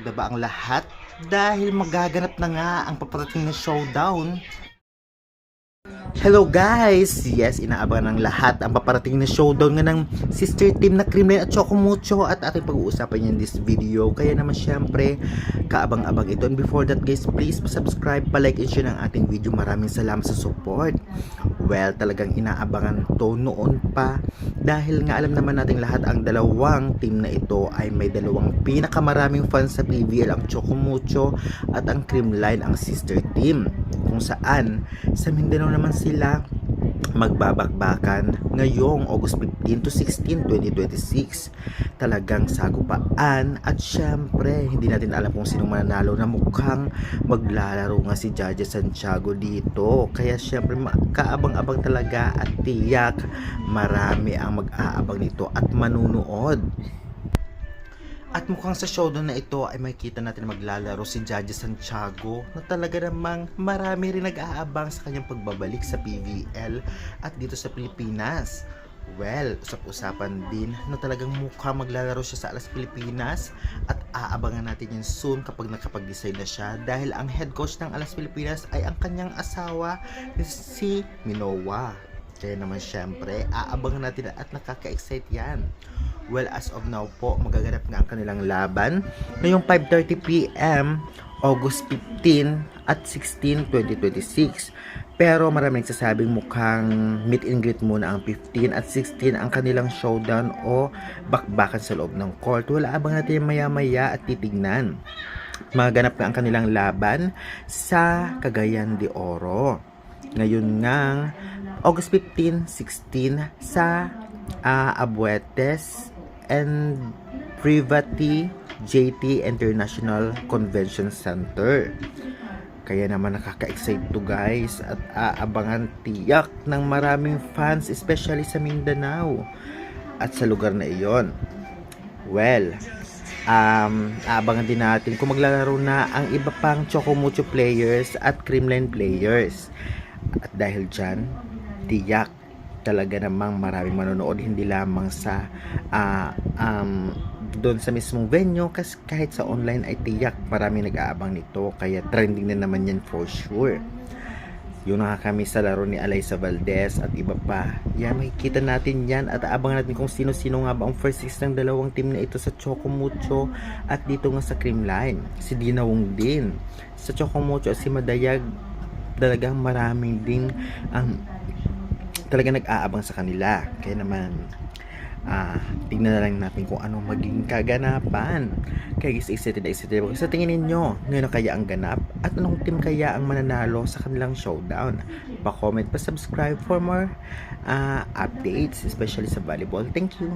na ba ang lahat? Dahil magaganap na nga ang paparating na showdown. Hello guys! Yes, inaabangan ng lahat ang paparating na showdown nga ng sister team na Creamline at Chocomucho at ating pag-uusapan yan in this video. Kaya naman syempre, kaabang-abang ito. And before that guys, please subscribe, palike and share ng ating video. Maraming salamat sa support. Well, talagang inaabangan to noon pa dahil nga alam naman nating lahat ang dalawang team na ito ay may dalawang pinakamaraming fans sa PVL, ang Chocomucho at ang Creamline, ang sister team. Kung saan sa Mindanao naman sila magbabakbakan ngayong August 15 to 16, 2026. Talagang sagupaan at syempre hindi natin alam kung sinong mananalo na mukhang maglalaro nga si Jaja Santiago dito. Kaya syempre kaabang-abang talaga at tiyak marami ang mag-aabang nito at manunood. At mukhang sa showdown na ito ay makikita natin maglalaro si Jaja Santiago na talaga namang marami rin nag-aabang sa kanyang pagbabalik sa PVL at dito sa Pilipinas. Well, usap-usapan din na talagang mukhang maglalaro siya sa Alas Pilipinas at aabangan natin yun soon kapag nakapag-decide na siya dahil ang head coach ng Alas Pilipinas ay ang kanyang asawa si Minowa. Kaya naman syempre, aabangan natin at nakaka-excite yan. Well, as of now po, magaganap nga ang kanilang laban ngayong 5:30 PM, August 15 at 16, 2026. Pero maraming nagsasabing mukhang meet and greet muna ang 15 at 16 ang kanilang showdown o bakbakan sa loob ng court. Wala, abang natin maya-maya at titignan. Magaganap nga ang kanilang laban sa Cagayan de Oro ngayon nga August 15, 16 sa Abuetes and Privati JT International Convention Center. Kaya naman nakaka-excite to guys at aabangan tiyak ng maraming fans especially sa Mindanao at sa lugar na iyon. Well, aabangan din natin kung maglalaro na ang iba pang Chocomucho players at Creamline players. At dahil dyan, tiyak talaga namang maraming manonood hindi lamang sa doon sa mismong venue kasi kahit sa online ay tiyak maraming nag-aabang nito kaya trending na naman yan for sure. Yung nakakami sa laro ni Alyssa Valdez at iba pa, yan makikita natin yan at aabangan natin kung sino-sino nga ba ang first six ng dalawang team na ito sa Chocomucho at dito nga sa Creamline. Si Dina Wong din sa Chocomucho at si Madayag, talagang maraming din talaga nag-aabang sa kanila. Kaya naman tignan na lang natin kung anong maging kaganapan. Kaya guys, excited ako. Sa tingin ninyo, ngayon kaya ang ganap at anong team kaya ang mananalo sa kanilang showdown? Pa-comment, pa-subscribe for more updates especially sa volleyball. Thank you.